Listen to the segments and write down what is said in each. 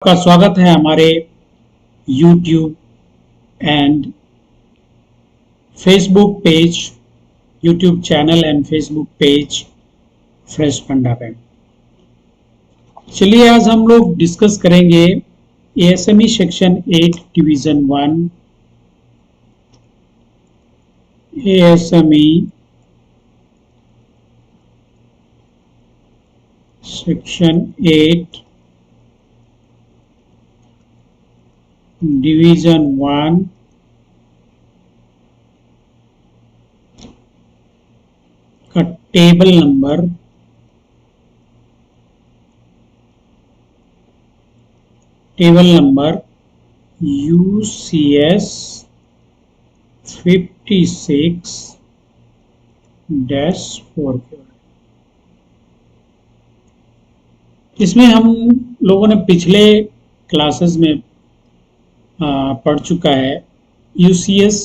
आपका स्वागत है हमारे YouTube and Facebook page, YouTube channel and Facebook page fresh फंडा पे। चलिए आज हम लोग डिस्कस करेंगे ASME section 8 division 1, ASME section 8 division 1 का टेबल नंबर UCS 56-4 के। इसमें हम लोगों ने पिछले क्लासेस में पढ़ चुका है UCS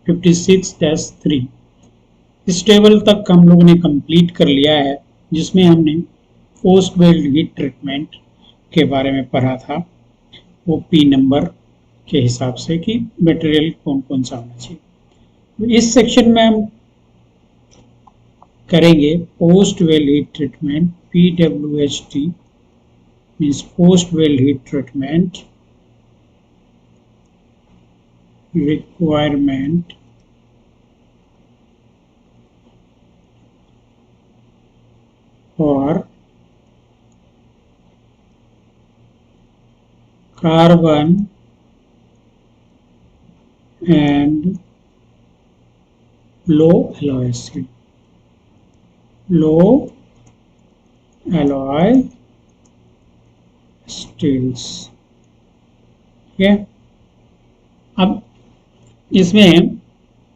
56-3। इस टेबल तक हम लोगों ने कंप्लीट कर लिया है, जिसमें हमने पोस्ट वेल्ड हीट ट्रीटमेंट के बारे में पढ़ा था। वो P नंबर के हिसाब से कि मटेरियल कौन कौन सा होना चाहिए। इस सेक्शन में हम करेंगे post weld heat treatment, PWHT means post weld heat treatment requirement for carbon and low alloy acid, low alloy steels। ठीक है, अब इसमें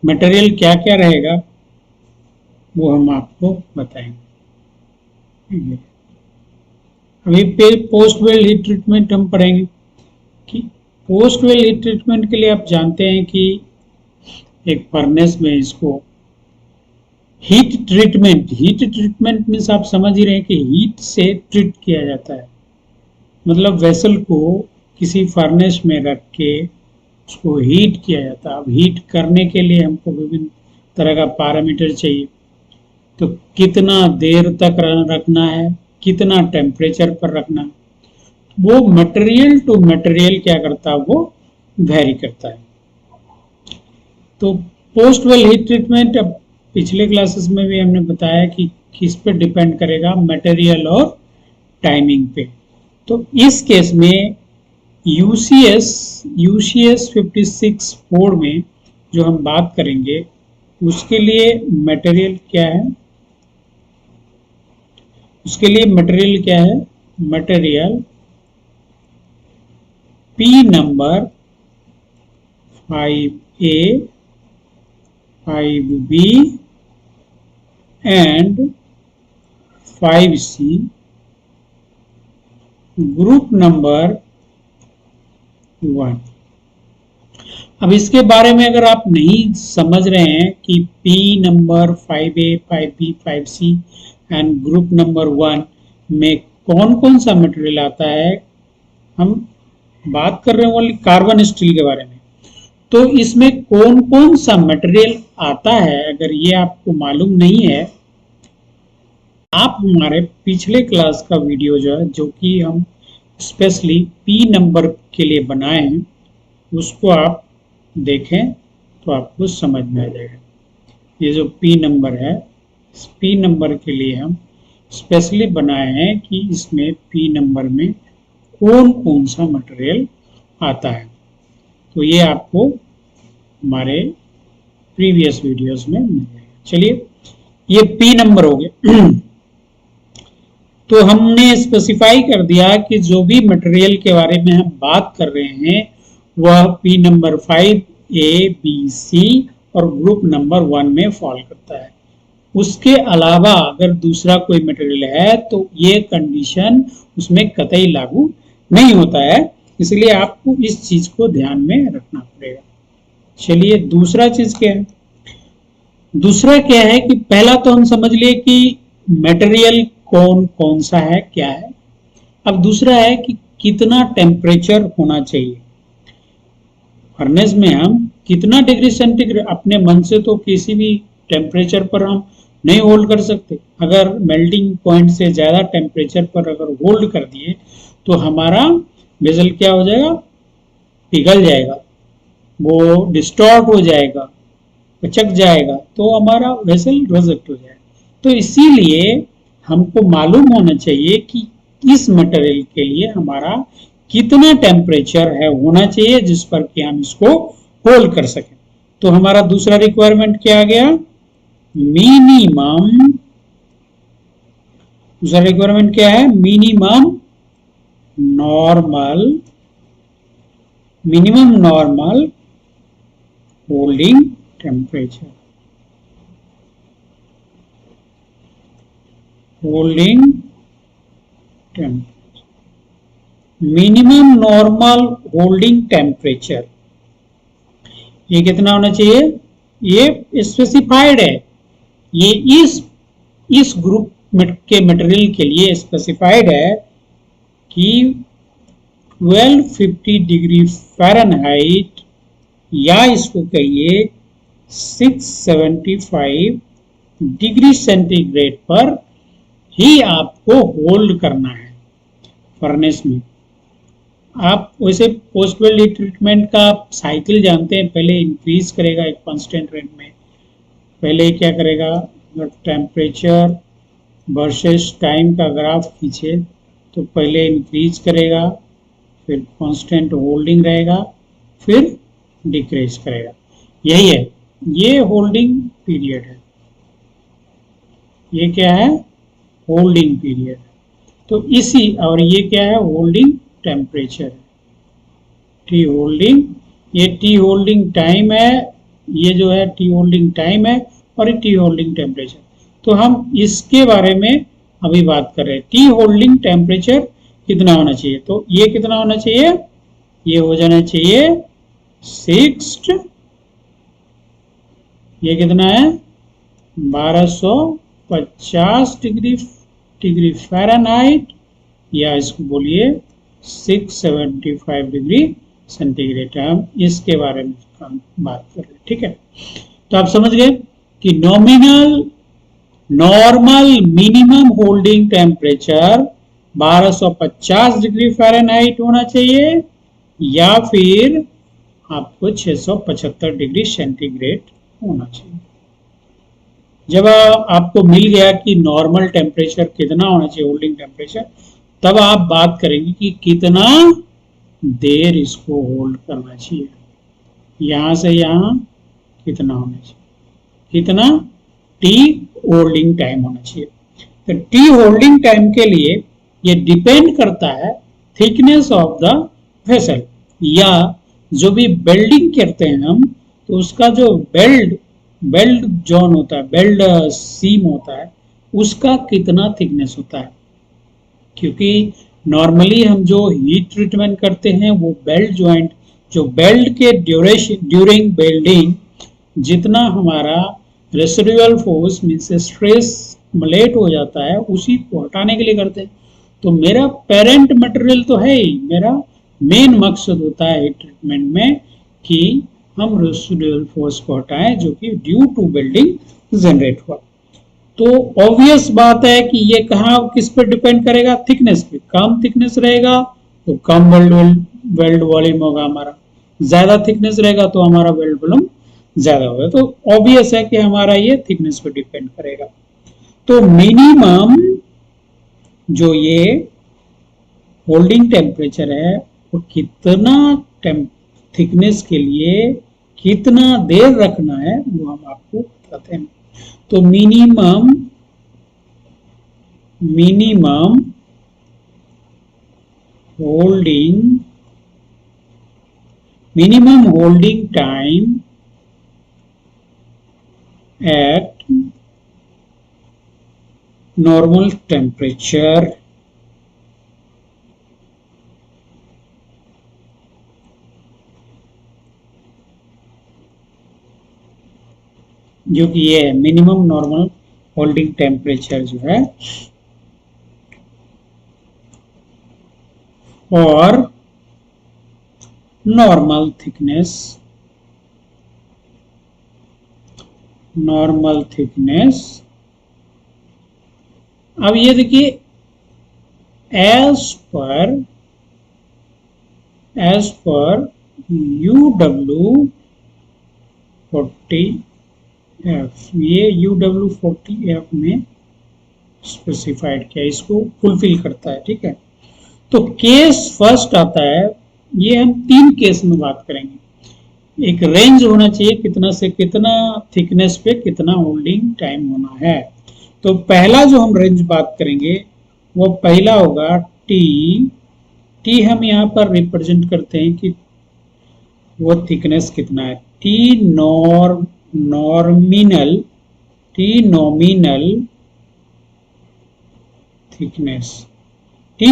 मटेरियल क्या क्या रहेगा वो हम आपको बताएंगे। अभी पोस्ट वेल्ड हीट ट्रीटमेंट हम पढ़ेंगे कि पोस्ट वेल्ड हीट ट्रीटमेंट के लिए आप जानते हैं कि एक फर्नेस में इसको हीट ट्रीटमेंट मीन्स आप समझ ही रहे हैं कि हीट से ट्रीट किया जाता है। मतलब वेसल को किसी फर्नेस में रख के उसको हीट किया जाता है। अब हीट करने के लिए हमको विभिन्न तरह का पैरामीटर चाहिए, तो कितना देर तक रखना है, कितना टेम्परेचर पर रखना है, वो मटेरियल टू मटेरियल क्या करता है, वो वेरी करता है। तो पोस्ट वेल हीट ट्रीटमेंट अब पिछले क्लासेस में भी हमने बताया कि किस पे डिपेंड करेगा, मटेरियल और टाइमिंग पे। तो इस केस में UCS 56-4 में जो हम बात करेंगे उसके लिए मटेरियल क्या है, material P number 5A 5B and 5C, group number 1। अब इसके बारे में अगर आप नहीं समझ रहे हैं कि P number 5A 5B 5C and group number 1 में कौन कौन सा मटेरियल आता है, हम बात कर रहे हैं ओनली कार्बन स्टील के बारे में। तो इसमें कौन कौन सा मटेरियल आता है, अगर ये आपको मालूम नहीं है, आप हमारे पिछले क्लास का वीडियो जो कि हम स्पेशली P नंबर के लिए बनाए हैं, उसको आप देखें तो आपको समझ में आ जाएगा। ये जो P नंबर है, इस P नंबर के लिए हम स्पेशली बनाए हैं कि इसमें P नंबर में कौन कौन सा मटेरियल आता है। तो ये आपको हमारे प्रीवियस वीडियोस में मिल जाएगा। चलिए, ये P नंबर हो गए। तो हमने स्पेसिफाई कर दिया कि जो भी मटेरियल के बारे में हम बात कर रहे हैं वह P number 5A B C और ग्रुप नंबर 1 में फॉल करता है। उसके अलावा अगर दूसरा कोई मटेरियल है तो ये कंडीशन उसमें कतई लागू नहीं होता है, इसलिए आपको इस चीज को ध्यान में रखना पड़ेगा। चलिए, दूसरा चीज क्या है, दूसरा क्या है कि पहला तो हम समझ लिए कि मटेरियल कौन कौन सा है, क्या है। अब दूसरा है कि कितना टेम्परेचर होना चाहिए। फर्नेस में हम कितना डिग्री सेंटीग्रेड, अपने मन से तो किसी भी टेम्परेचर पर हम नहीं होल्ड कर सकते। अगर मेल्टिंग पॉइंट से ज़्यादा टेम्परेचर पर अगर होल्ड कर दिए तो हमारा वेसल क्या हो जाएगा, पिघल जाएगा, वो डिस्टॉर्ट हो जाएगा, पचक जाएगा, तो हमारा वेसल रिजेक्ट हो जाएगा। तो इसीलिए हमको मालूम होना चाहिए कि इस मटेरियल के लिए हमारा कितना टेम्परेचर है होना चाहिए जिस पर कि हम इसको होल्ड कर सकें। तो हमारा दूसरा रिक्वायरमेंट क्या आ गया, मिनिमम। दूसरा रिक्वायरमेंट क्या है, minimum normal holding temperature. Holding temperature, minimum normal holding temperature, ये कितना होना चाहिए, ये स्पेसिफाइड है। ये इस ग्रुप के मटेरियल के लिए स्पेसिफाइड है कि 1250 डिग्री फ़ारेनहाइट या इसको कहिए 675 डिग्री सेंटीग्रेड पर ही आपको होल्ड करना है फर्नेस में। आप वैसे पोस्ट वेल्ड हीट ट्रीटमेंट का साइकिल जानते हैं, पहले इंक्रीज करेगा एक कांस्टेंट रेट में, पहले क्या करेगा, अगर टेम्परेचर वर्सेस टाइम का ग्राफ खींचे तो पहले इंक्रीज करेगा, फिर कांस्टेंट होल्डिंग रहेगा, फिर डिक्रीज करेगा। यही है, ये होल्डिंग पीरियड है, ये क्या है, होल्डिंग पीरियड। तो इसी, और ये क्या है, होल्डिंग टेम्परेचर है, टी होल्डिंग, ये टी होल्डिंग टाइम है, ये जो है टी होल्डिंग टाइम है, और ये टी होल्डिंग टेम्परेचर। तो हम इसके बारे में अभी बात कर रहे हैं, टी होल्डिंग टेम्परेचर कितना होना चाहिए। तो ये कितना होना चाहिए, ये हो जाना चाहिए 6, ये कितना है 1250 डिग्री फ़ारेनहाइट, या इसको बोलिए 675 डिग्री सेंटीग्रेड। हम इसके बारे में बात कर रहे हैं, ठीक है। तो आप समझ गए कि normal minimum holding temperature 1250 degree Fahrenheit होना चाहिए, या फिर आपको 675 डिग्री सेंटीग्रेड होना चाहिए। जब आपको मिल गया कि नॉर्मल टेम्परेचर कितना होना चाहिए, होल्डिंग टेम्परेचर, तब आप बात करेंगे कि कितना देर इसको होल्ड करना चाहिए, यहां से यहां कितना होना चाहिए, कितना टी होल्डिंग टाइम होना चाहिए। तो टी होल्डिंग टाइम के लिए ये डिपेंड करता है थिकनेस ऑफ द वेसल, या जो भी बेल्डिंग करते हैं हम, तो उसका जो बेल्ड जोन होता है, बेल्ड सीम होता है, उसका कितना थिकनेस होता है। क्योंकि नॉर्मली हम जो हीट ट्रीटमेंट करते हैं वो बेल्ट जॉइंट, जो बेल्ट के ड्यूरिंग बेल्डिंग जितना हमारा residual force means stress mullet हो जाता है, उसी को हटाने के लिए करते हैं। तो मेरा पेरेंट मटेरियल तो है ही, मेरा मेन मकसद होता है हीट ट्रीटमेंट में कि हम रेसिडुअल फोर्स को हटाएं जो कि ड्यू टू बेल्डिंग जनरेट हुआ। तो ऑब्वियस बात है कि ये कहाँ किस पर डिपेंड करेगा, थिकनेस पे। कम थिकनेस रहेगा तो कम वेल्ड वॉल्यूम होगा हमारा, ज्यादा थिकनेस रहेगा तो हमारा वेल्ड वॉल्यूम ज्यादा होगा। तो ऑब्वियस है कि हमारा ये थिकनेस पे डिपेंड करेगा। तो मिनिमम जो ये होल्डिंग टेम्परेचर है वो कितना थिकनेस के लिए कितना देर रखना है वो हम आपको बताते हैं। तो minimum holding time eight normal temperature जो कि ये है मिनिमम नॉर्मल होल्डिंग टेम्परेचर जो है और नॉर्मल थिकनेस, अब ये देखिए एज पर UW 40F, ये UW 40F में स्पेसिफाइड किया, इसको फुलफिल करता है। ठीक है, तो केस फर्स्ट आता है, ये हम 3 केस में बात करेंगे। एक रेंज होना चाहिए कितना से कितना थिकनेस पे कितना होल्डिंग टाइम होना है। तो पहला जो हम रेंज बात करेंगे वो पहला होगा टी हम यहाँ पर रिप्रेजेंट करते हैं कि वो थिकनेस कितना है। टी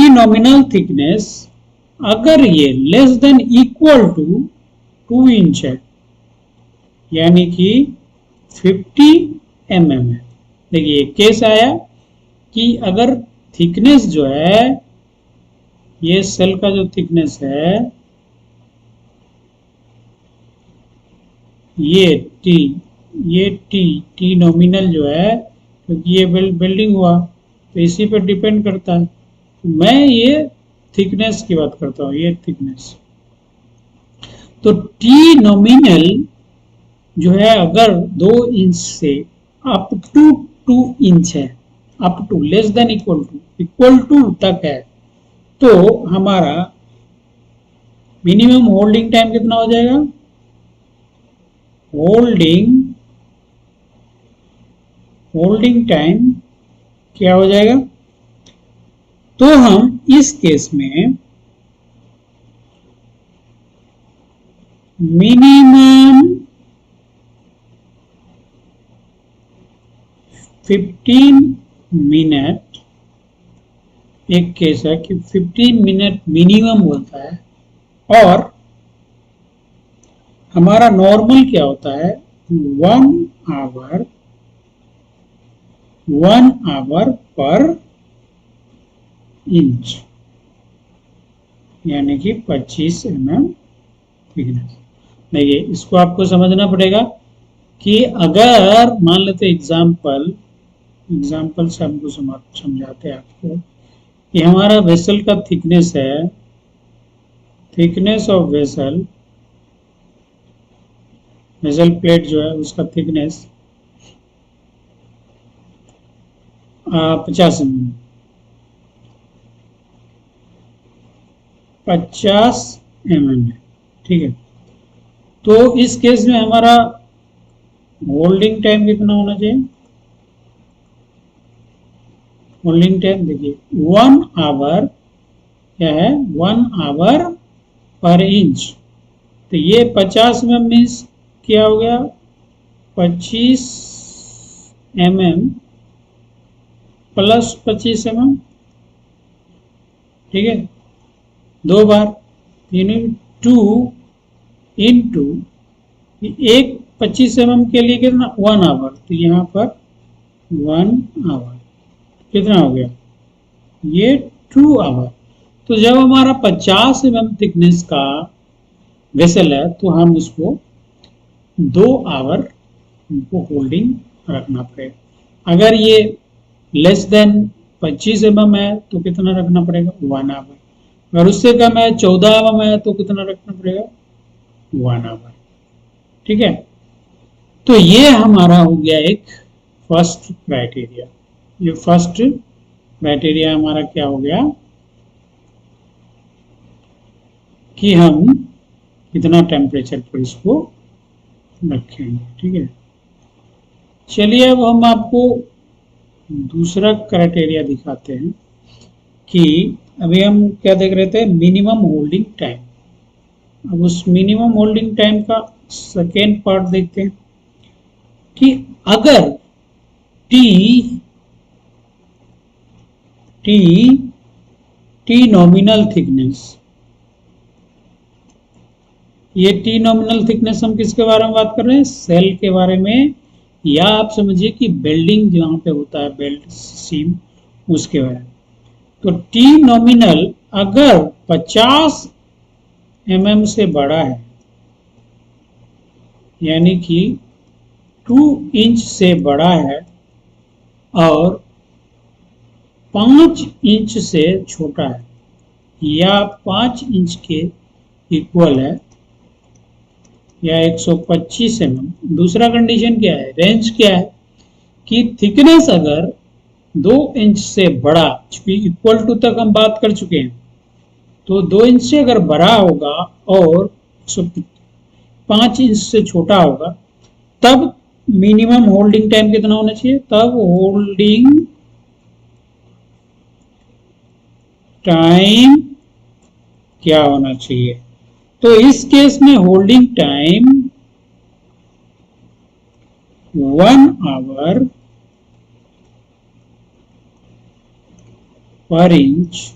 नॉमिनल थिकनेस अगर ये less than equal to 2 inch है, यानी कि 50 mm है। देखिए केस आया कि अगर थिकनेस जो है, ये सेल का जो थिकनेस है, ये टी नॉमिनल जो है, क्योंकि ये बिल्डिंग हुआ तो इसी पर डिपेंड करता है। मैं ये थिकनेस की बात करता हूँ, ये थिकनेस। तो टी नॉमिनल जो है अगर 2 इंच से अप टू 2 इंच है, up to less than equal to तक है, तो हमारा मिनिमम होल्डिंग टाइम कितना हो जाएगा? होल्डिंग टाइम क्या हो जाएगा? तो हम इस केस में मिनिमम 15 मिनट, एक केस है कि 15 मिनट मिनिमम होता है, और हमारा नॉर्मल क्या होता है? 1 आवर पर इंच, यानी कि 25 mm थिकनेस। देखिए इसको आपको समझना पड़ेगा कि अगर मान लेते एग्जाम्पल से हमको समझाते हैं आपको कि हमारा वेसल का थिकनेस है, थिकनेस ऑफ वेसल प्लेट जो है उसका थिकनेस 50 mm, 50 mm है। ठीक है, तो इस केस में हमारा होल्डिंग टाइम कितना होना चाहिए? होल्डिंग टाइम देखिए 1 आवर क्या है? 1 आवर पर इंच। तो ये 50 mm मीन्स क्या हो गया? 25 mm प्लस 25 mm। ठीक है, 2 बार, यानी 2 इंटू एक 25 mm के लिए कितना? 1 आवर, तो यहाँ पर 1 आवर कितना हो गया? ये 2 आवर। तो जब हमारा 50 mm थिकनेस का वेसल है तो हम उसको 2 आवर हमको होल्डिंग रखना पड़ेगा। अगर ये लेस देन 25 mm है तो कितना रखना पड़ेगा? 1 आवर। अगर उससे कम है, 14 mm है, तो कितना रखना पड़ेगा? 1 आवर। ठीक है, तो ये हमारा हो गया एक फर्स्ट क्राइटेरिया। ये फर्स्ट क्राइटेरिया हमारा क्या हो गया कि हम कितना टेम्परेचर पर इसको रखेंगे। ठीक है, चलिए अब हम आपको दूसरा क्राइटेरिया दिखाते हैं कि अभी हम क्या देख रहे थे? Minimum holding time. अब उस मिनिमम होल्डिंग टाइम का सेकेंड पार्ट देखते हैं कि अगर टी नॉमिनल थिकनेस, ये टी नॉमिनल थिकनेस हम किसके बारे में बात कर रहे हैं? सेल के बारे में, या आप समझिए कि बेल्डिंग जहाँ पे होता है, बेल्ट सीम, उसके बारे में। तो टी नॉमिनल अगर 50 mm से बड़ा है, यानी कि 2 इंच से बड़ा है और 5 इंच से छोटा है या 5 इंच के इक्वल है या 125 mm। दूसरा कंडीशन क्या है, रेंज क्या है कि थिकनेस अगर 2 इंच से बड़ा, चूंकि इक्वल टू तक हम बात कर चुके हैं, तो 2 इंच से अगर बड़ा होगा और 5 इंच से छोटा होगा, तब मिनिमम होल्डिंग टाइम कितना होना चाहिए, तब होल्डिंग टाइम क्या होना चाहिए। तो इस केस में होल्डिंग टाइम 1 आवर पर इंच,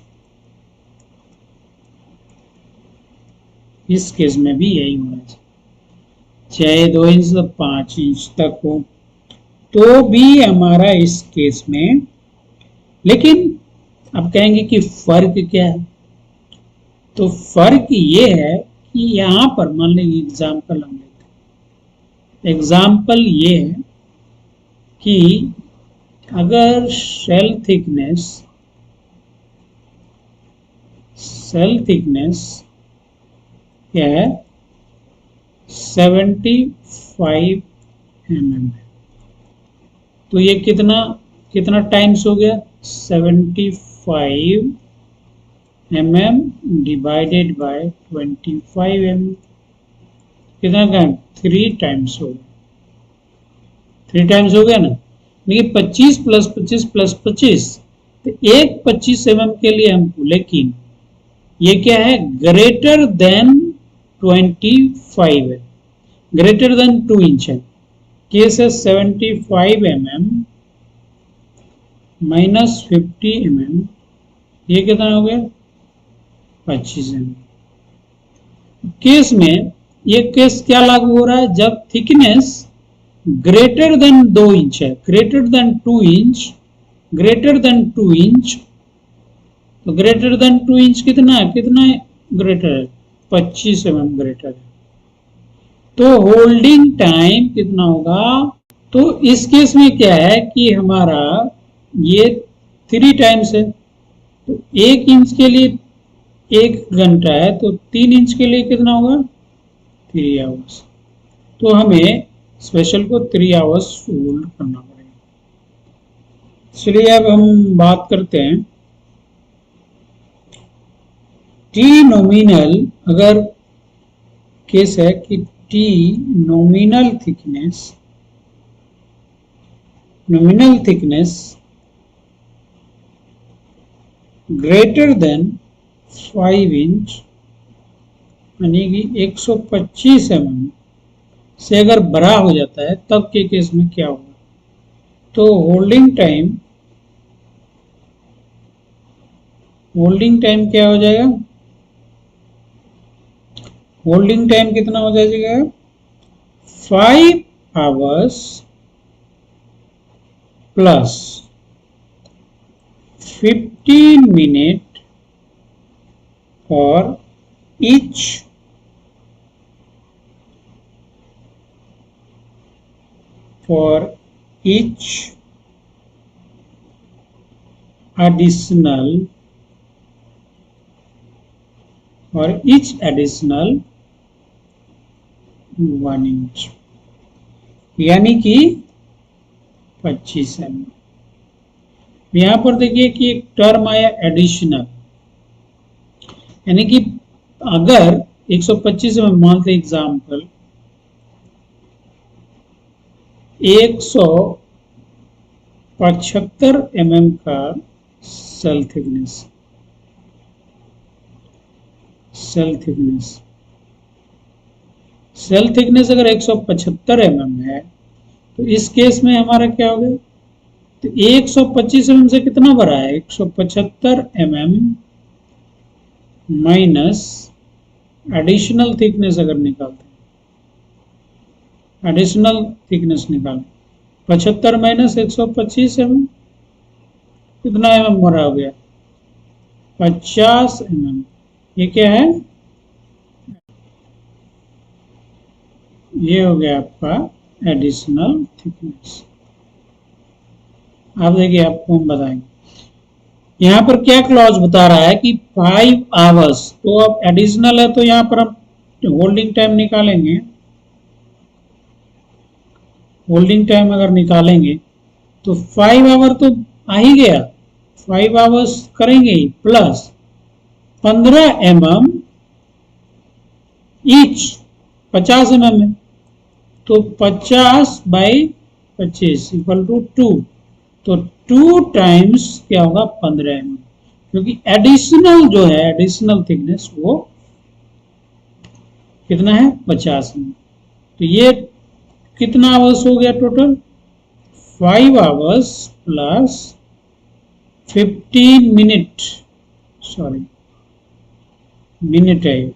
इस केस में भी यही होना चाहिए, चाहे 2 इंच से 5 इंच तक हो तो भी हमारा इस केस में। लेकिन अब कहेंगे कि फर्क क्या है, तो फर्क ये है कि यहां पर मान लीजिए एग्जाम्पल हम लेते हैं, एग्जाम्पल ये है कि अगर सेल थिकनेस क्या है 75 mm है, तो ये कितना टाइम्स हो गया, 75 mm डिवाइडेड बाय 25 mm, कितना टाइम, 3 टाइम्स हो गया, 3 टाइम्स हो गया ना। देखिए 25 प्लस 25 प्लस 25, तो एक 25 mm के लिए हमको, लेकिन ये क्या है, ग्रेटर देन 25 है, ग्रेटर देन 2 इंच है, केस है 75 mm माइनस 50 mm, ये कितना हो गया 25 mm। केस में ये केस क्या लागू हो रहा है, जब थिकनेस ग्रेटर देन 2 इंच है, greater than 2 inch, greater than 2 inch, तो ग्रेटर देन 2 इंच कितना है, ग्रेटर है 25 mm ग्रेटर है, तो होल्डिंग टाइम कितना होगा। तो इस केस में क्या है कि हमारा ये 3 टाइम्स है, तो 1 इंच के लिए 1 घंटा है, तो 3 इंच के लिए कितना होगा 3 आवर्स, तो हमें स्पेशल को 3 आवर्स होल्ड करना पड़ेगा। चलिए अब हम बात करते हैं टी नॉमिनल, अगर केस है कि T nominal thickness greater than 5 inch, यानी कि 125 mm से अगर बड़ा हो जाता है, तब के केस में क्या होगा, तो होल्डिंग टाइम क्या हो जाएगा, होल्डिंग टाइम कितना हो जाएगा 5 hours plus 15 minute for each additional 1 inch, यानी कि 25 mm। यहां पर देखिए कि एक टर्म आया एडिशनल, यानी कि अगर 125 mm, मानते एग्जाम्पल 175 mm का सेल थिकनेस अगर 175 mm है, तो इस केस में हमारा क्या हो गया, तो 125 mm से कितना बड़ा है, 175 mm माइनस एडिशनल थिकनेस अगर निकालते हैं, एडिशनल थिकनेस निकाल 75 माइनस 125 mm, कितना mm बड़ा हो गया 50 mm। ये क्या है? ये हो गया आपका एडिशनल थिकनेस। आप देखिए, आपको हम बताएंगे यहाँ पर क्या क्लॉज बता रहा है कि 5 आवर्स। तो अब एडिशनल है तो यहाँ पर हम होल्डिंग टाइम निकालेंगे। होल्डिंग टाइम अगर निकालेंगे तो 5 आवर तो आ ही गया, 5 आवर्स करेंगे प्लस 15 mm ईच, 50 mm है तो 50/25 इक्वल टू 2। तो 2 टाइम्स क्या होगा? 15 mm, क्योंकि एडिशनल जो है एडिशनल थिकनेस वो कितना है? 50 mm। तो ये कितना आवर्स हो गया total? 5 hours plus 15 minute, sorry minute है,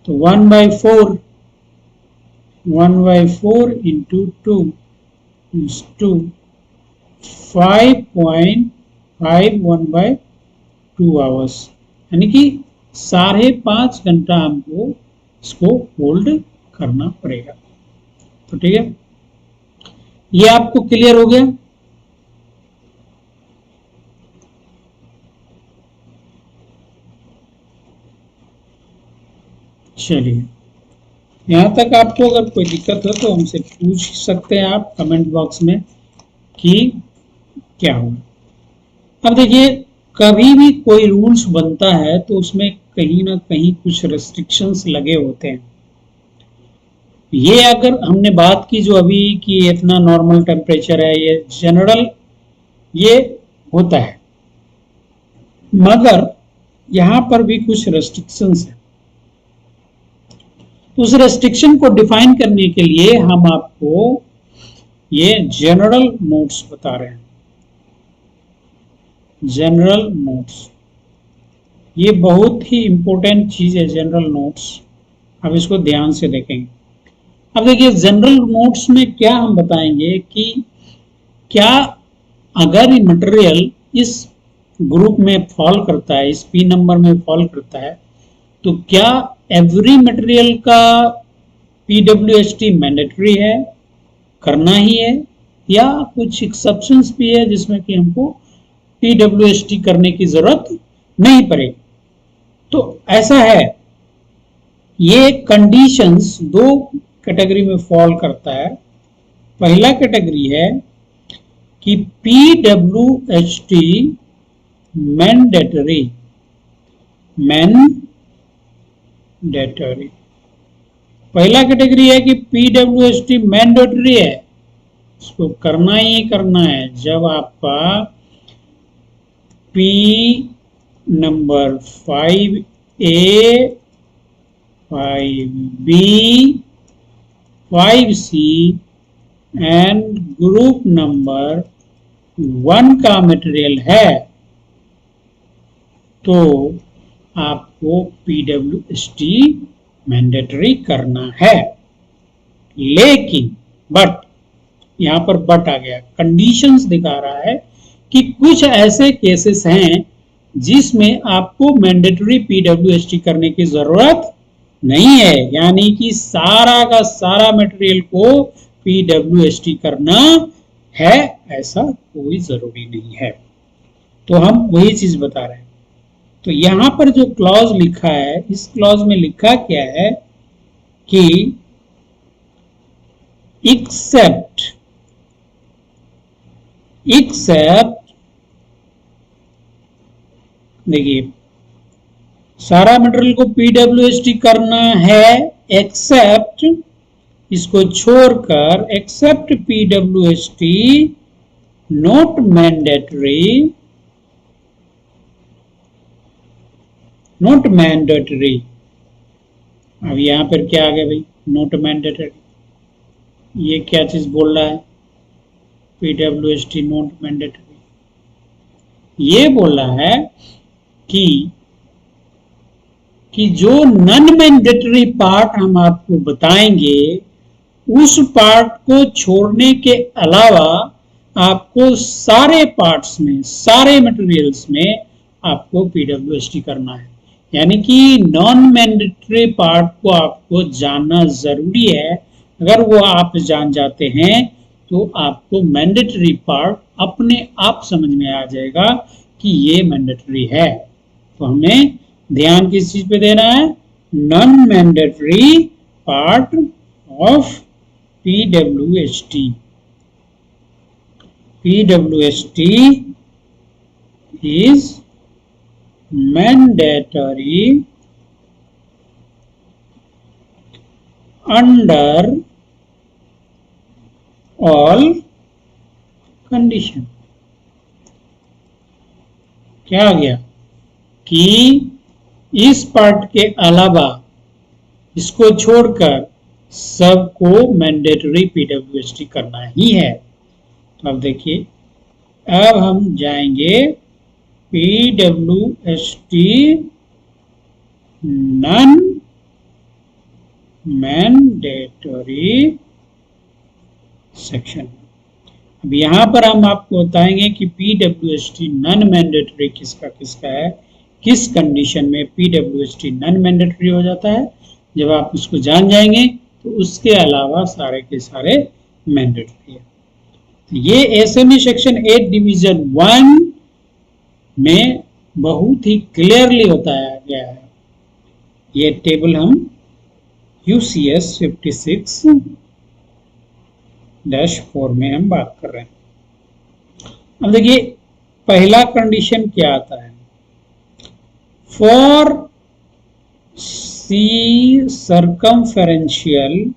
तो 1/4, 1/4 इंटू 2 इज 2, 5.51/2 आवर्स, यानी कि 5.5 घंटा हमको इसको होल्ड करना पड़ेगा। तो ठीक है, ये आपको क्लियर हो गया? चलिए, यहां तक आपको अगर कोई दिक्कत हो तो हमसे पूछ सकते हैं आप कमेंट बॉक्स में कि क्या होगा। अब देखिए, कभी भी कोई रूल्स बनता है तो उसमें कहीं ना कहीं कुछ रेस्ट्रिक्शंस लगे होते हैं। ये अगर हमने बात की जो अभी कि इतना नॉर्मल टेम्परेचर है, ये जनरल ये होता है, मगर यहां पर भी कुछ रेस्ट्रिक्शंस है। उस रेस्ट्रिक्शन को डिफाइन करने के लिए हम आपको ये जनरल नोट्स बता रहे हैं। जनरल नोट्स ये बहुत ही इंपॉर्टेंट चीज है, जनरल नोट्स। अब इसको ध्यान से देखेंगे। अब देखिए, जनरल नोट्स में क्या हम बताएंगे कि क्या अगर ये मटेरियल इस ग्रुप में फॉल करता है, इस पी नंबर में फॉल करता है, तो क्या एवरी मटेरियल का PWST मैंडेटरी है, करना ही है, या कुछ एक्सेप्शंस भी है जिसमें कि हमको PWST करने की जरूरत नहीं पड़ेगी? तो ऐसा है, ये कंडीशंस दो कैटेगरी में फॉल करता है। पहला कैटेगरी है कि PWST मैंडेटरी, मैंडेटरी पहला कैटेगरी है कि PWST मैंडेटरी है, इसको करना ही करना है। जब आपका P number 5A, 5B, 5C and group number 1 का मटेरियल है तो आपको PWST मैंडेटरी करना है। लेकिन बट, यहां पर बट आ गया, कंडीशंस दिखा रहा है कि कुछ ऐसे केसेस हैं जिसमें आपको मैंडेटरी PWST करने की जरूरत नहीं है, यानी कि सारा का सारा मटेरियल को PWST करना है, ऐसा कोई जरूरी नहीं है। तो हम वही चीज बता रहे हैं। तो यहां पर जो क्लॉज लिखा है, इस क्लॉज में लिखा क्या है कि एक्सेप्ट देखिए, सारा मटेरियल को PWST करना है एक्सेप्ट, इसको छोड़कर except PWST not mandatory, not mandatory. अब यहां पर क्या आ गया भाई? Not mandatory. ये क्या चीज बोल रहा है? PWST नॉट मैंडेटरी ये बोल रहा है कि जो नॉन मैंडेटरी पार्ट हम आपको बताएंगे, उस पार्ट को छोड़ने के अलावा आपको सारे पार्ट्स में, सारे मटेरियल्स में आपको पीडब्ल्यूएसटी करना है। यानी कि नॉन मैंडेटरी पार्ट को आपको जानना जरूरी है। अगर वो आप जान जाते हैं तो आपको मैंडेटरी पार्ट अपने आप समझ में आ जाएगा कि ये मैंडेटरी है। तो हमें ध्यान किस चीज पे देना है? Non mandatory part of PWST. PWST is mandatory under all condition। क्या आ गया कि इस पार्ट के अलावा इसको छोड़कर सबको मैंडेटरी पीडब्ल्यूएसटी करना ही है। तो अब देखिए, अब हम जाएंगे पीडब्ल्यूएसटी नॉन मैंडेटरी सेक्शन। अब यहां पर हम आपको बताएंगे कि पीडब्ल्यूएसटी नॉन मैंडेटरी किसका किसका है, किस कंडीशन में पीडब्ल्यूएसटी नॉन मैंडेटरी हो जाता है। जब आप उसको जान जाएंगे तो उसके अलावा सारे के सारे मैंडेटरी है। ये एसएमई सेक्शन 8 डिवीजन 1 में बहुत ही क्लियरली बताया गया है। ये टेबल हम यूसीएस 56-4 में हम बात कर रहे हैं। अब देखिए, पहला कंडीशन क्या आता है? For C circumferential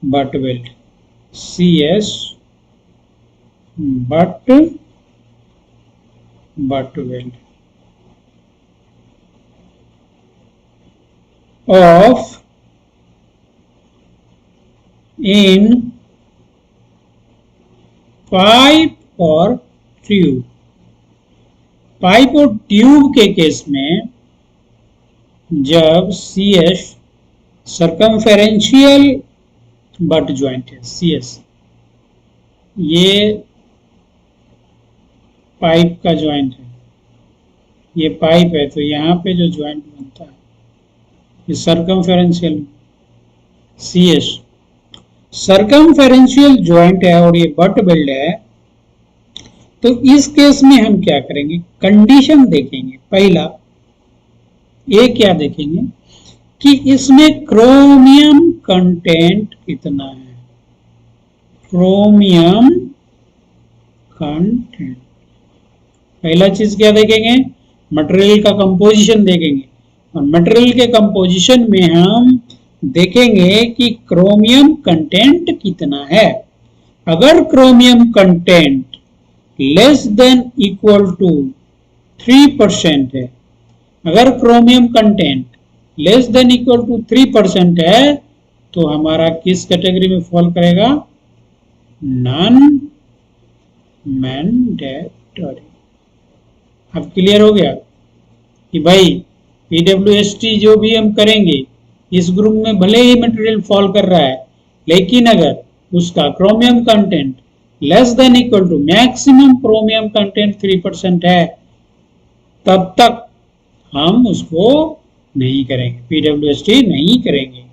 butt weld, CS butt weld of in pipe और ट्यूब। पाइप और ट्यूब के केस में जब CS सर्कमफेरेंशियल बट ज्वाइंट है, CS ये पाइप का ज्वाइंट है, ये पाइप है, तो यहाँ पे जो ज्वाइंट बनता है ये सर्कमफेरेंशियल CS सर्कमफेरेंशियल ज्वाइंट है और ये बट वेल्ड है। तो इस केस में हम क्या करेंगे? कंडीशन देखेंगे। पहला ये क्या देखेंगे कि इसमें क्रोमियम कंटेंट कितना है। क्रोमियम कंटेंट, पहला चीज क्या देखेंगे? मटेरियल का कंपोजिशन देखेंगे, और मटेरियल के कंपोजिशन में हम देखेंगे कि क्रोमियम कंटेंट कितना है। अगर chromium content less than equal to 3% है, अगर chromium content less than equal to 3% है तो हमारा किस कैटेगरी में फॉल करेगा? Non mandatory. अब क्लियर हो गया कि भाई पीडब्ल्यूएसटी जो भी हम करेंगे इस ग्रुप में भले ही मटेरियल फॉल कर रहा है, लेकिन अगर उसका chromium content less than equal to maximum chromium content 3% है, तब तक हम उसको नहीं करेंगे, पीडब्ल्यूएसटी नहीं करेंगे।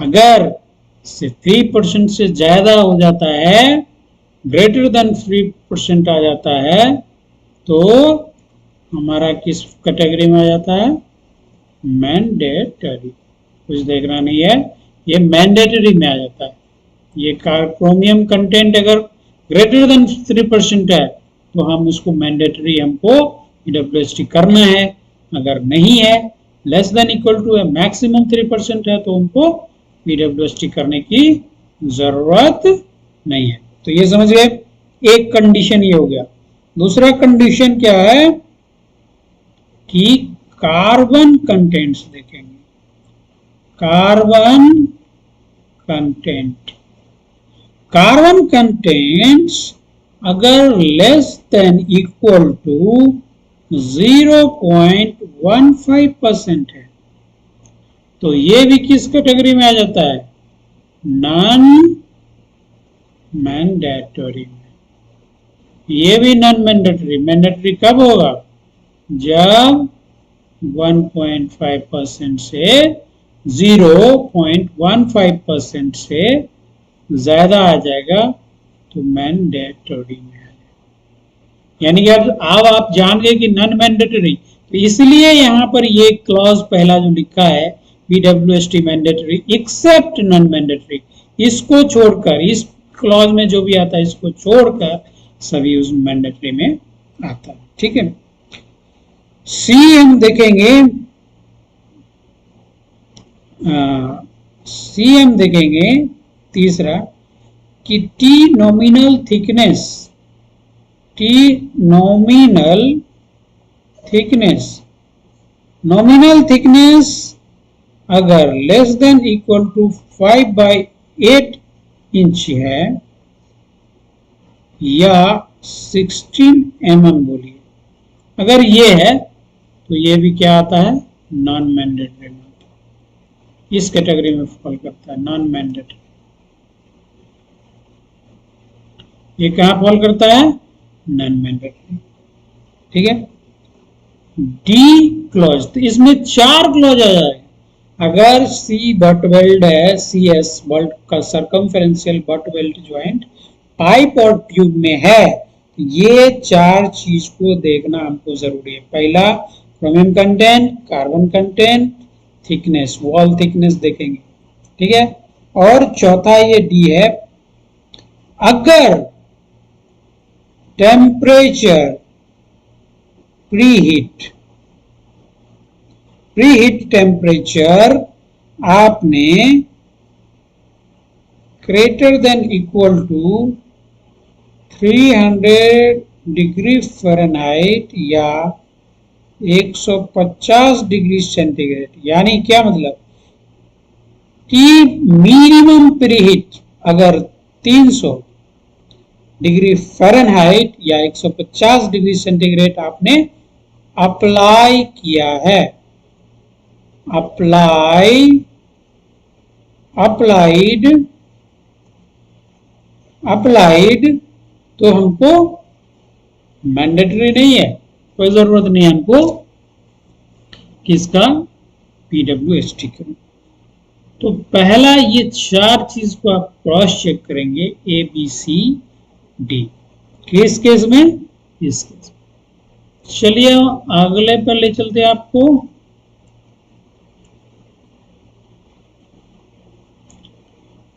अगर 3% से ज्यादा हो जाता है, ग्रेटर देन 3% आ जाता है, तो हमारा किस कैटेगरी में आ जाता है? मैंडेटरी। कुछ देखना नहीं है, ये मैंडेटरी में आ जाता है। ये क्रोमियम कंटेंट अगर ग्रेटर देन 3% है तो हम उसको मैंडेटरी, हमको पीडब्ल्यूएसटी करना है। अगर नहीं है, लेस देन इक्वल टू है, मैक्सिमम 3% है, तो उनको पीडब्ल्यूएसटी करने की जरूरत नहीं है। तो ये समझ गए, एक कंडीशन ये हो गया। दूसरा कंडीशन क्या है कि कार्बन कंटेंट्स देखेंगे। कार्बन कंटेंट, कार्बन कंटेंट्स अगर लेस देन इक्वल टू 0.15% है तो ये भी किस कैटेगरी में आ जाता है? नॉन मैंडेटरी में। ये भी नॉन मैंडेटरी। मैंडेटरी कब होगा? जब 1.5% से 0.15% से ज्यादा आ जाएगा तो मैंडेटरी में आ जाएगा। यानी कि अब आप जान गए कि नॉन मैंडेटरी, तो इसलिए यहाँ पर ये क्लॉज पहला जो लिखा है BWST mandatory except non mandatory, इसको छोड़कर, इस क्लॉज में जो भी आता है इसको छोड़कर सभी उस मैंडेटरी में आता है। ठीक है, सी हम देखेंगे, सी हम देखेंगे तीसरा कि T nominal thickness, T nominal thickness, nominal thickness अगर less than equal to 5/8 inch है या 16 mm बोलिए, अगर ये है तो ये भी क्या आता है, नॉन मैंडेटरी में आता है, इस कैटेगरी में फॉल करता है, नॉन मैंडेटरी। ये कहां फॉल करता है, नॉन मैंडेटरी। ठीक है, डी क्लॉज, तो इसमें 4 क्लॉज आ जाएगा। अगर सी बट वेल्ड है, सी एस बल्ट का सर्कमफेरेंशियल बट वेल्ड ज्वाइंट पाइप और ट्यूब में है, ये 4 चीज को देखना हमको जरूरी है। पहला chromium content, carbon content, thickness, wall thickness देखेंगे। ठीक है, और चौथा ये डी है, अगर टेम्परेचर प्रीहीट टेम्परेचर आपने greater than equal to 300 degree Fahrenheit या 150 डिग्री सेंटीग्रेड, यानी क्या मतलब कि मिनिमम प्रीहीट अगर 300 डिग्री फ़ारेनहाइट या 150 डिग्री सेंटीग्रेड आपने अप्लाई किया है, अप्लाइड, तो हमको मैंडेटरी नहीं है, कोई जरूरत नहीं है हमको किसका, PWST का। तो पहला ये 4 चीज को आप क्रॉस चेक करेंगे, A B C D, किस केस में, इस केस में। चलिए अगले पर ले चलते हैं आपको।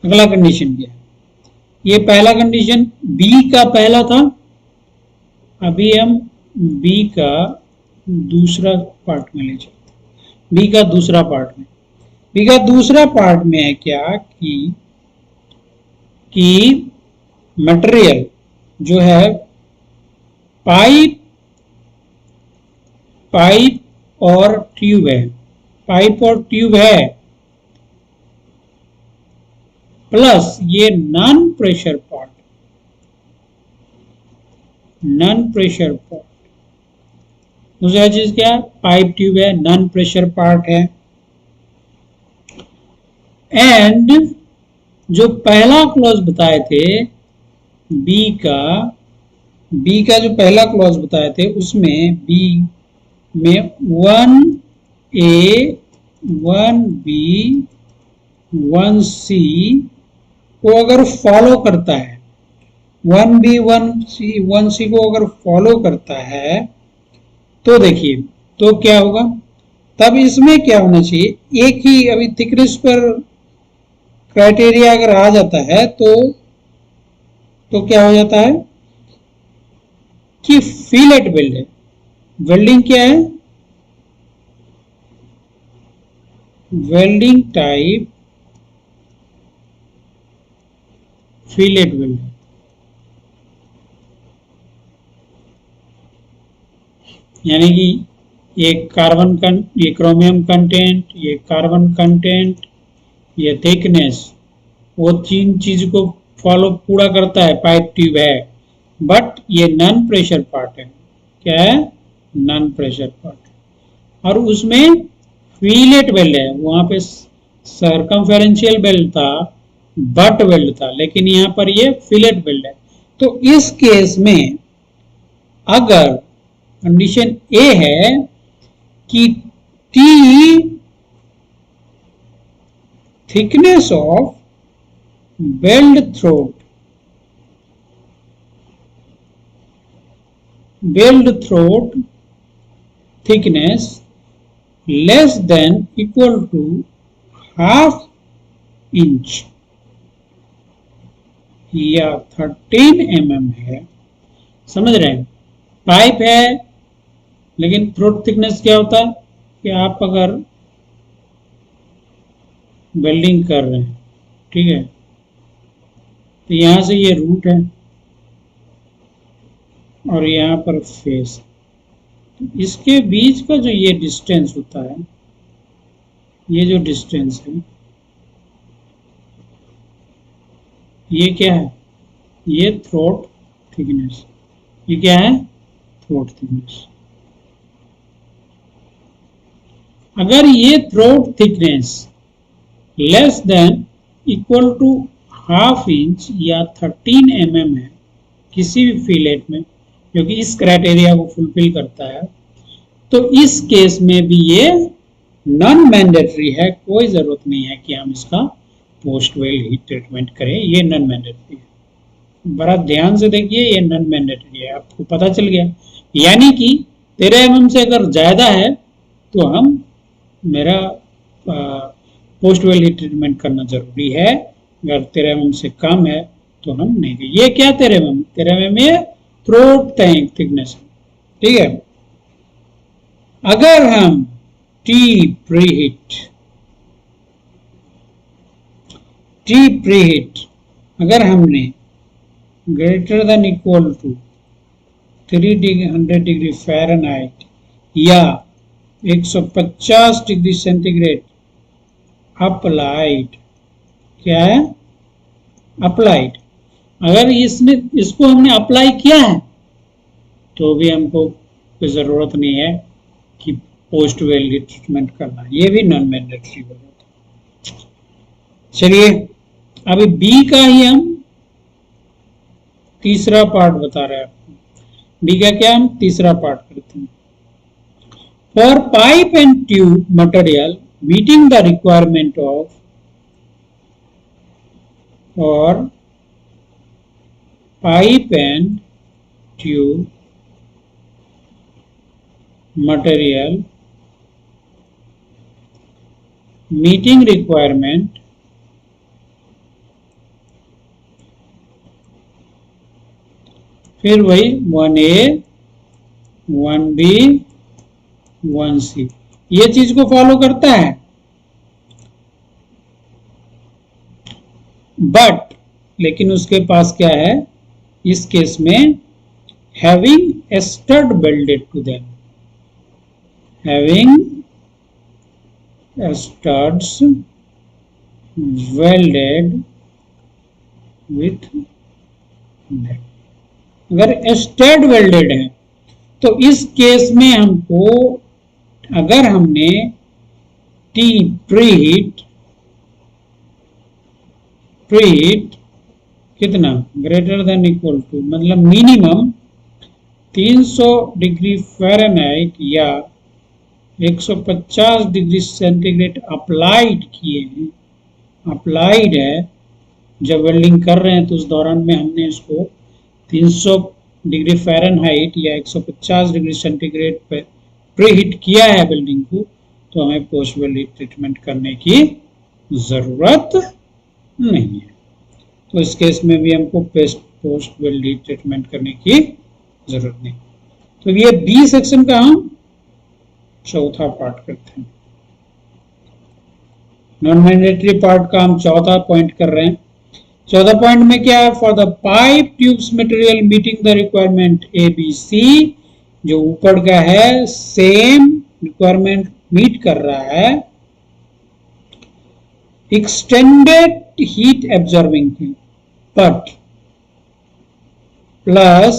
अगला कंडीशन क्या है, ये पहला कंडीशन बी का पहला था, अभी हम बी का दूसरा पार्ट में ले चलते हैं। बी का दूसरा पार्ट में, बी का दूसरा पार्ट में है क्या कि मटेरियल जो है पाइप और ट्यूब है, पाइप और ट्यूब है, प्लस ये नॉन प्रेशर पार्ट, दूसरा चीज क्या है, पाइप ट्यूब है, नॉन प्रेशर पार्ट है। एंड जो पहला क्लॉज बताए थे बी का जो पहला क्लॉज बताए थे उसमें बी में 1A 1B 1C को अगर फॉलो करता है, 1B 1C को अगर फॉलो करता है तो देखिए तो क्या होगा, तब इसमें क्या होना चाहिए, एक ही अभी थिकनेस पर क्राइटेरिया अगर आ जाता है तो क्या हो जाता है कि फिलेट वेल्ड है। वेल्डिंग क्या है, वेल्डिंग टाइप फिलेट वेल्ड, यानी कि ये ये क्रोमियम कंटेंट, ये कार्बन कंटेंट, ये थिकनेस, वो 3 चीज को फॉलो पूरा करता है, पाइप ट्यूब है, बट ये नॉन प्रेशर पार्ट है। क्या है, नॉन प्रेशर पार्ट। और उसमें फिलेट वेल्ड है, वहां पे सर्कमफेरेंशियल वेल्ड था, बट वेल्ड था, लेकिन यहाँ पर ये फिलेट वेल्ड है। तो इस केस में अगर कंडीशन ए है कि T thickness of weld throat thickness less than equal to half inch या 13 mm है। समझ रहे हैं? पाइप है, लेकिन थ्रोट थिकनेस क्या होता है कि आप अगर वेल्डिंग कर रहे हैं, ठीक है, तो यहां से ये रूट है और यहां पर फेस, तो इसके बीच का जो ये डिस्टेंस होता है, ये जो डिस्टेंस है, ये क्या है? ये थ्रोट थिकनेस। ये क्या है? Throat thickness. अगर ये throat thickness less than equal to half inch या 13 mm है किसी भी फिलेट में, जो कि इस क्राइटेरिया को फुलफिल करता है, तो इस केस में भी ये नॉन मैंडेटरी है। कोई जरूरत नहीं है कि हम इसका पोस्ट वेल्ड हीट ट्रीटमेंट करें, ये नॉन मैंडेटरी है। बड़ा ध्यान से देखिए, ये नॉन मैंडेटरी है, आपको पता चल गया। यानी कि 13 mm से अगर ज्यादा है तो हम मेरा पोस्ट वेल हीट ट्रीटमेंट करना जरूरी है। अगर 13 mm से कम है तो हम नहीं। ये क्या 13 mm? 13 mm ये थ्रोट थिकनेस है, ठीक है। अगर हम टी प्रीहीट अगर हमने greater than equal to 300 degree Fahrenheit या 150 डिग्री सेंटीग्रेड अप्लाइड, क्या है? अप्लाइड। अगर इसको हमने अप्लाई किया है तो भी हमको कोई जरूरत नहीं है कि पोस्ट वेल्ड ट्रीटमेंट करना, ये भी नॉन मैंडेटरी हो जाता है। चलिए अभी बी का ही हम तीसरा पार्ट बता रहे हैं आपको। बी का क्या हम तीसरा पार्ट करते हैं। For pipe and tube material meeting the requirement of और pipe and tube material meeting requirement फिर वही 1A 1B 1C ये चीज को फॉलो करता है। बट लेकिन उसके पास क्या है इस केस में? Having a stud welded to them, having studs welded with them। अगर स्टड वेल्डेड है तो इस केस में हमको, अगर हमने टी प्रीहीट कितना ग्रेटर देन इक्वल टू, मतलब मिनिमम 300 डिग्री फ़ारेनहाइट या 150 डिग्री सेंटीग्रेड अप्लाइड किए हैं, अप्लाइड है, जब वेल्डिंग कर रहे हैं तो उस दौरान में हमने इसको 300 डिग्री फ़ारेनहाइट या 150 डिग्री सेंटीग्रेड पर प्रीहीट किया है वेल्डिंग को, तो हमें पोस्ट वेल्ड ट्रीटमेंट करने की ज़रूरत नहीं है। तो इस केस में भी हमको पोस्ट वेल्ड ट्रीटमेंट करने की जरूरत नहीं। तो ये बी सेक्शन का हम चौथा पार्ट करते हैं। नॉन मैंडेटरी पार्ट का हम चौथा पॉइंट कर रहे हैं। चौथा पॉइंट में क्या है? For the pipe tubes material meeting the requirement ABC, जो ऊपर का है सेम रिक्वायरमेंट मीट कर रहा है। एक्सटेंडेड हीट एब्जॉर्बिंग पट प्लस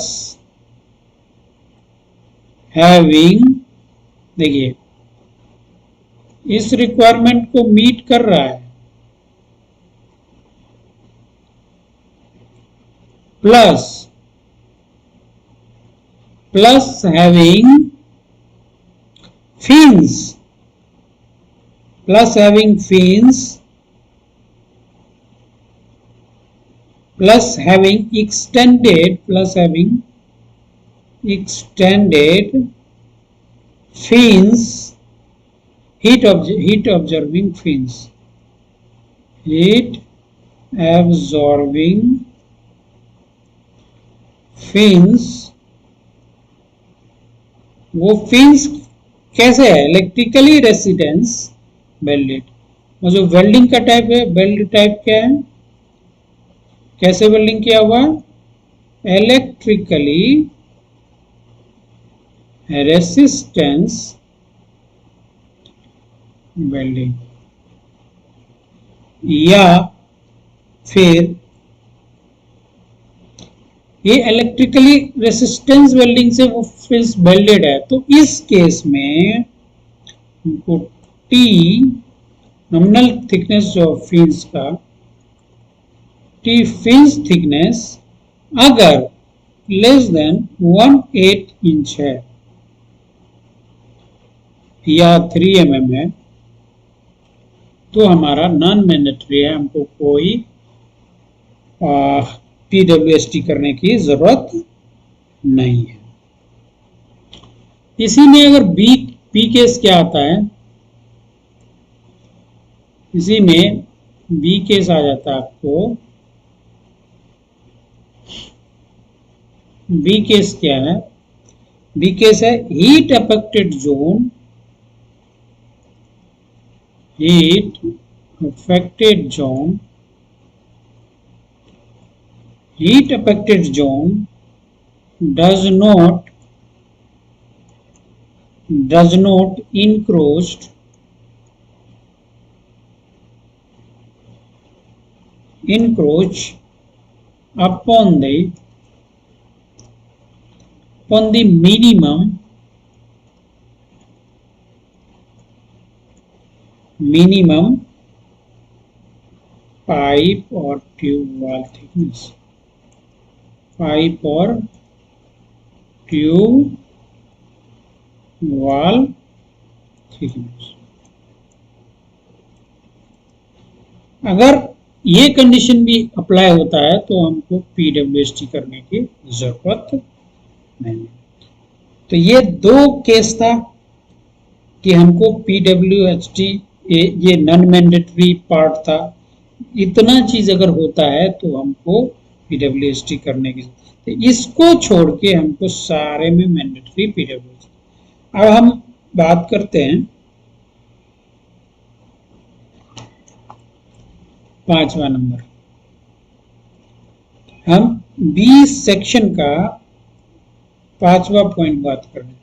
हैविंग, देखिए इस रिक्वायरमेंट को मीट कर रहा है, plus having fins plus having fins plus having extended fins, heat absorbing fins, heat absorbing fins. वो fins कैसे है? Electrically resistance welded. वो जो वेल्डिंग का टाइप है, वेल्ड टाइप क्या है, कैसे वेल्डिंग किया हुआ? इलेक्ट्रिकली रेसिस्टेंस वेल्डिंग, या फिर ये इलेक्ट्रिकली रेसिस्टेंस वेल्डिंग से वो फिन्स वेल्डेड है. तो इस केस में उनको टी नॉमिनल थिकनेस जो फिन्स का, टी फिन्स थिकनेस अगर लेस देन 1/8 इंच है या 3 mm है तो हमारा नॉन मैंडेटरी है, हमको कोई PWST करने की जरूरत नहीं है. इसी में अगर बी केस क्या आता है, इसी में बी केस आ जाता है आपको. बी केस क्या है? बी केस है heat affected zone, heat affected zone does not encroach upon the minimum pipe or tube wall thickness. Pipe or tube wall thickness. अगर ये कंडीशन भी अप्लाई होता है तो हमको PWST करने की जरूरत नहीं. तो ये दो केस था कि हमको PWST, ये नॉन मैंडेटरी पार्ट था. इतना चीज अगर होता है तो हमको PWST करने की, तो इसको छोड़ के हमको सारे में मैंडेटरी PWST. अब हम बात करते हैं 5वां नंबर. हम बी सेक्शन का 5वां पॉइंट बात कर रहे हैं.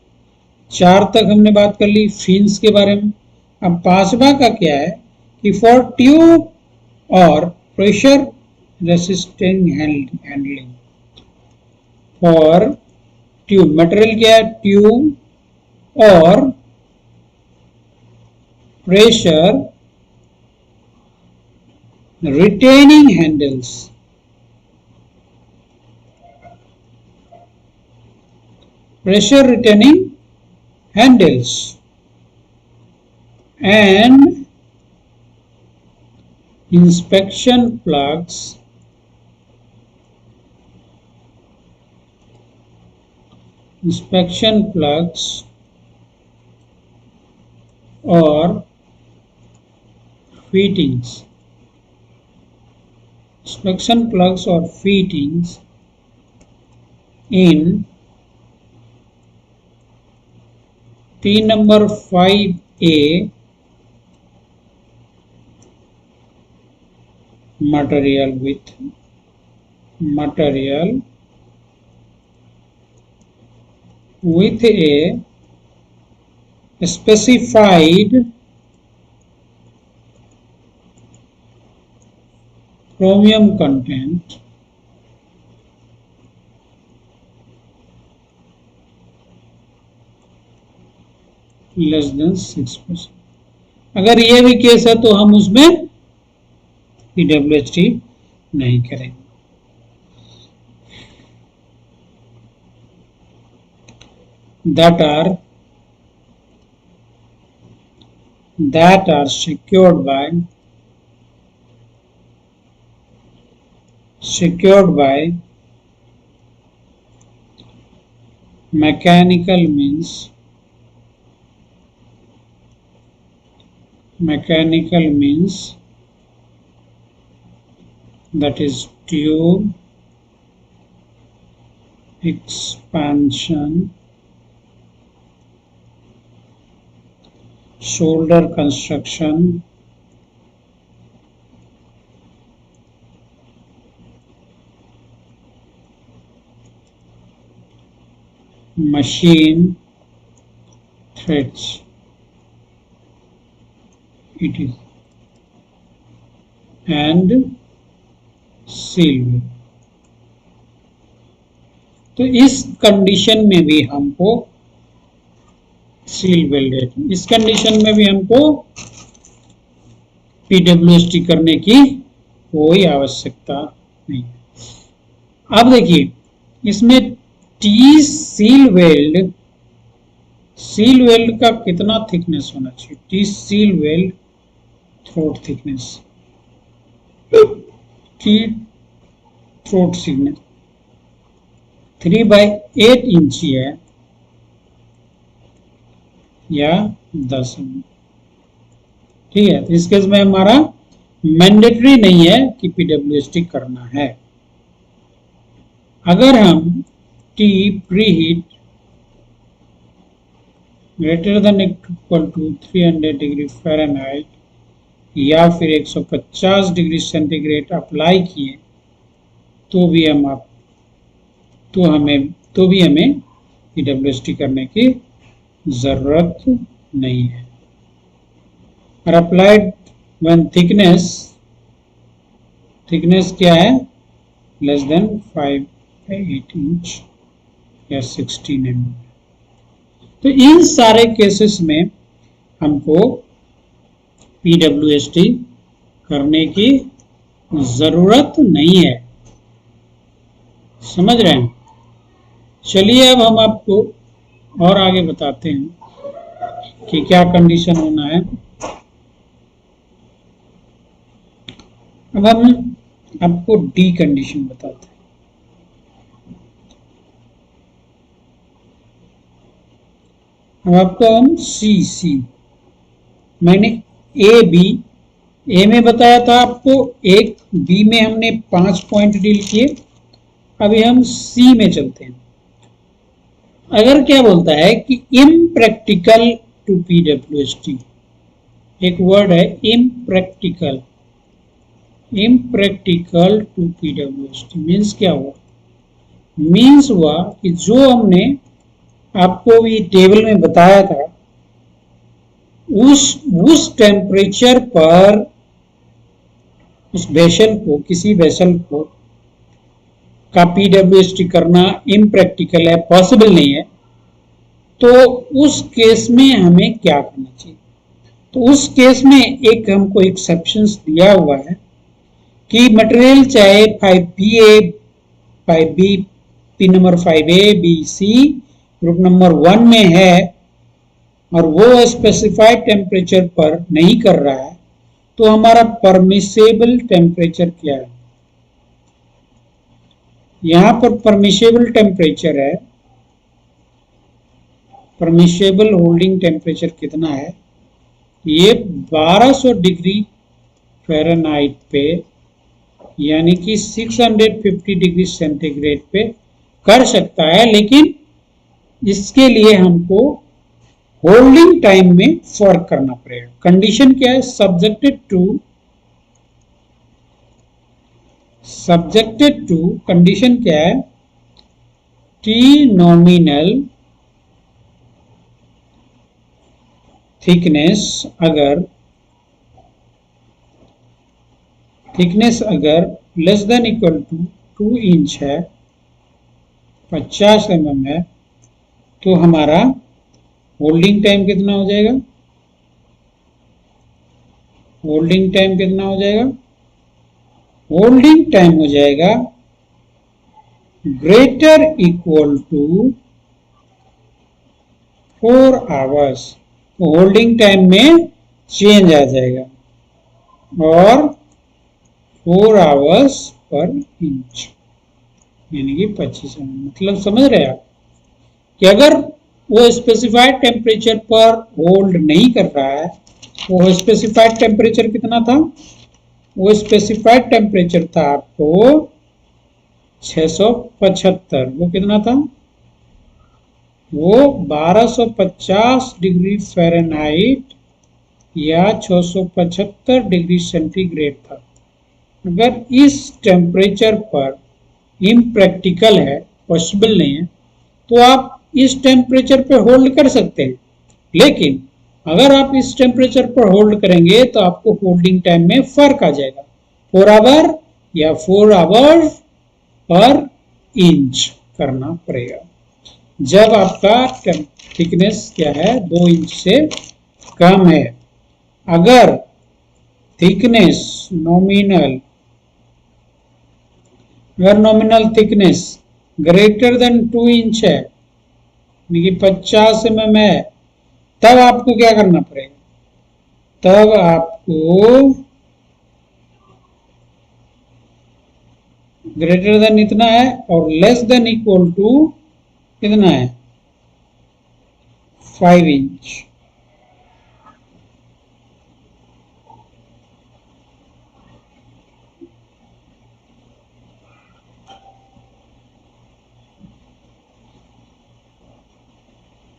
4 तक हमने बात कर ली फिन्स के बारे में. अब 5वां का क्या है कि फॉर ट्यूब और pressure resisting handling. For tube material क्या है? ट्यूब और pressure retaining handles. Pressure retaining handles and inspection plugs or fittings. Inspection plugs or fittings in P number 5A material with a specified chromium content less than 6%. अगर ये भी case है तो हम उसमें PWST नहीं करेंगे. that are secured by mechanical means that is tube expansion, shoulder construction, machine threads, it is, and seal wheel. तो इस कंडीशन में भी हमको सील वेल्डेड, इस कंडीशन में भी हमको पीडब्ल्यूएसटी करने की कोई आवश्यकता नहीं। अब देखिए इसमें टी सील वेल्ड का कितना थिकनेस होना चाहिए, T seal weld throat thickness, T throat thickness 3/8 इंची है या 10 mm, ठीक है। तो इस केस में हमारा मैंडेटरी नहीं है कि पीडब्ल्यूएसटी करना है। अगर हम T preheat greater than equal to 300 degree Fahrenheit या फिर 150 डिग्री सेंटीग्रेड अप्लाई किए तो भी हमें पीडब्ल्यूएसटी करने की जरूरत नहीं है। और अप्लाइड व्हेन थिकनेस क्या है, लेस देन 5/8 इंच या 16 mm। तो इन सारे केसेस में हमको पीडब्ल्यूएसटी करने की जरूरत नहीं है, समझ रहे हैं। चलिए अब हम आपको और आगे बताते हैं कि क्या कंडीशन होना है। अब हम आपको डी कंडीशन बताते हैं। अब आपको हम सी मैंने ए में बताया था आपको, एक बी में हमने 5 पॉइंट डील किए। अभी हम सी में चलते हैं। अगर क्या बोलता है कि इम्प्रैक्टिकल टू पीडब्ल्यूएसटी, एक वर्ड है इम्प्रैक्टिकल टू पीडब्ल्यूएसटी मीन्स क्या हुआ, मीन्स हुआ कि जो हमने आपको भी टेबल में बताया था उस टेम्परेचर पर उस वेसल को, किसी वेसल को का पीडब्ल्यूएसटी करना इम्प्रैक्टिकल है, पॉसिबल नहीं है। तो उस केस में हमें क्या करना चाहिए, तो उस केस में एक हमको एक्सेप्शंस दिया हुआ है कि मटेरियल चाहे 5PA 5B pin number 5A BC group number 1 में है और वो स्पेसिफाइड टेम्परेचर पर नहीं कर रहा है, तो हमारा परमिसेबल टेम्परेचर क्या है। यहां पर परमिसेबल टेम्परेचर है, परमिसेबल होल्डिंग टेम्परेचर कितना है, ये 1200 डिग्री फ़ारेनहाइट पे यानी कि 650 डिग्री सेंटीग्रेड पे कर सकता है। लेकिन इसके लिए हमको होल्डिंग टाइम में फर्क करना पड़ेगा। कंडीशन क्या है, सब्जेक्टेड टू कंडीशन क्या है, टी नॉमिनल थिकनेस अगर less than equal to 2 inch है, 50 mm है, तो हमारा होल्डिंग टाइम कितना हो जाएगा, होल्डिंग टाइम हो जाएगा ग्रेटर इक्वल टू 4 आवर्स, तो होल्डिंग टाइम में चेंज आ जाएगा और 4 आवर्स पर इंच यानी कि 25 mm। मतलब समझ रहे आप कि अगर वो स्पेसिफाइड टेम्परेचर पर होल्ड नहीं कर रहा है, वो स्पेसिफाइड टेम्परेचर कितना था, वो स्पेसिफाइड टेम्परेचर था आपको 675। वो कितना था, वो 1250 डिग्री फ़ारेनहाइट या 675 डिग्री सेंटीग्रेड था। अगर इस टेम्परेचर पर इम्प्रैक्टिकल है, पॉसिबल नहीं है, तो आप इस टेम्परेचर पर होल्ड कर सकते हैं। लेकिन अगर आप इस टेम्परेचर पर होल्ड करेंगे तो आपको होल्डिंग टाइम में फर्क आ जाएगा, 4 आवर या 4 आवर्स पर इंच करना पड़ेगा। जब आपका थिकनेस क्या है, 2 इंच से कम है। अगर थिकनेस नॉमिनल, अगर nominal thickness greater than 2 inch है, यानी कि 50 mm है, तब आपको क्या करना पड़ेगा, तब आपको ग्रेटर देन इतना है और लेस देन इक्वल टू कितना है, 5 इंच।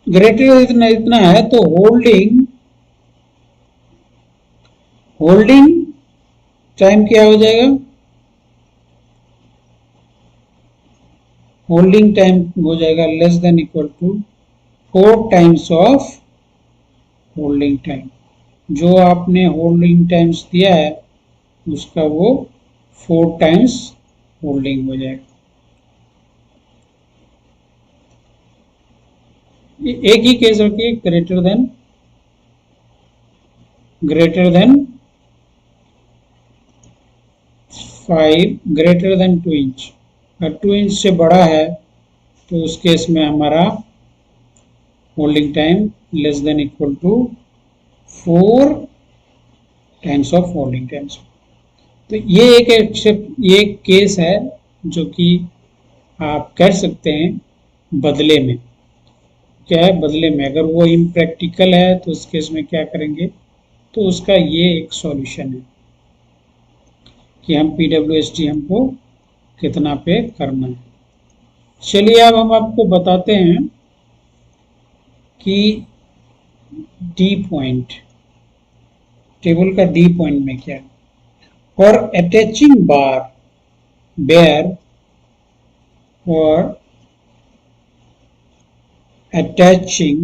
ग्रेटर इतना इतना है तो होल्डिंग होल्डिंग टाइम क्या हो जाएगा, होल्डिंग टाइम हो जाएगा less than equal to 4 times of holding time. जो आपने होल्डिंग टाइम्स दिया है उसका वो 4 टाइम्स होल्डिंग हो जाएगा। एक ही केस रखिए, greater than 5, greater than 2 inch. अगर 2 इंच से बड़ा है तो उस केस में हमारा holding time less than equal to 4 times of holding times. तो ये एक केस है जो कि आप कर सकते हैं बदले में। क्या है बदले में, अगर वो इम्प्रैक्टिकल है तो उस केस में क्या करेंगे, तो उसका ये एक सॉल्यूशन है कि हम PWSD हमको कितना पे करना है। चलिए अब हम आपको बताते हैं कि डी पॉइंट, टेबल का डी पॉइंट में क्या है। For attaching bar bare, for attaching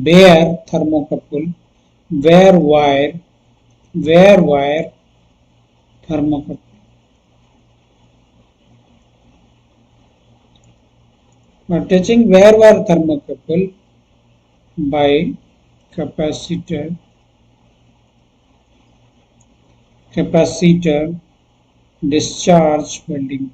bare thermocouple, bare wire thermocouple, attaching bare wire thermocouple by capacitor discharge welding,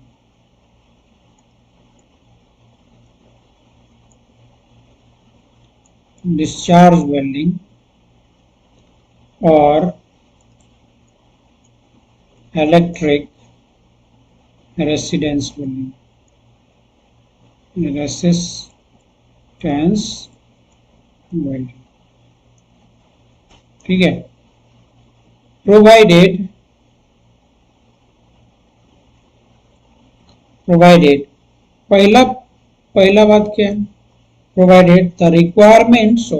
or electric resistance welding, ठीक है। प्रोवाइडेड पहला पहला बात क्या है, provided the requirements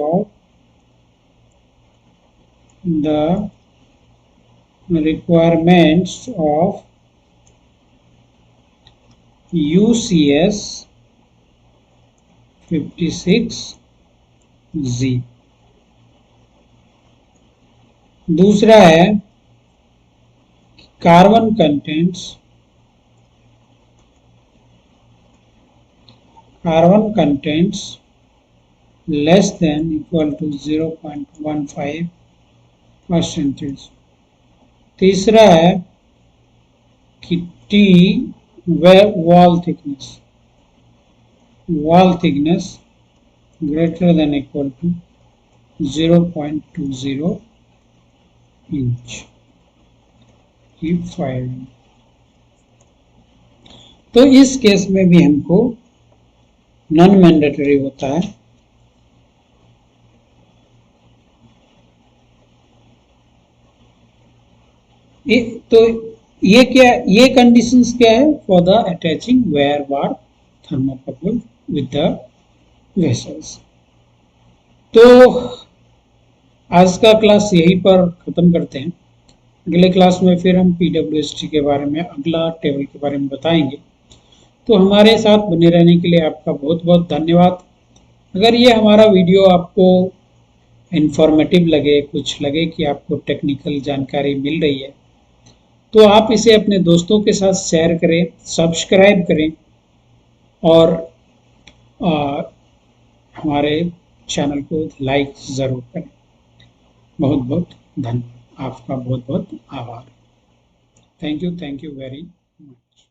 of UCS 56G। दूसरा है carbon contents less than equal to 0.15%। तीसरा है कि T wall thickness greater than equal to 0.20 inch की 5। तो इस केस में भी हमको नॉन मैंडेटरी होता है। तो ये क्या, ये कंडीशंस क्या है for the attaching wire bar thermocouple with the vessels. तो आज का क्लास यहीं पर खत्म करते हैं। अगले क्लास में फिर हम पीडब्ल्यूएसटी के बारे में, अगला टेबल के बारे में बताएंगे। तो हमारे साथ बने रहने के लिए आपका बहुत बहुत धन्यवाद। अगर ये हमारा वीडियो आपको इंफॉर्मेटिव लगे, कुछ लगे कि आपको टेक्निकल जानकारी मिल रही है, तो आप इसे अपने दोस्तों के साथ शेयर करें, सब्सक्राइब करें और हमारे चैनल को लाइक ज़रूर करें। बहुत बहुत धन्यवाद, आपका बहुत बहुत आभार। Thank you very much.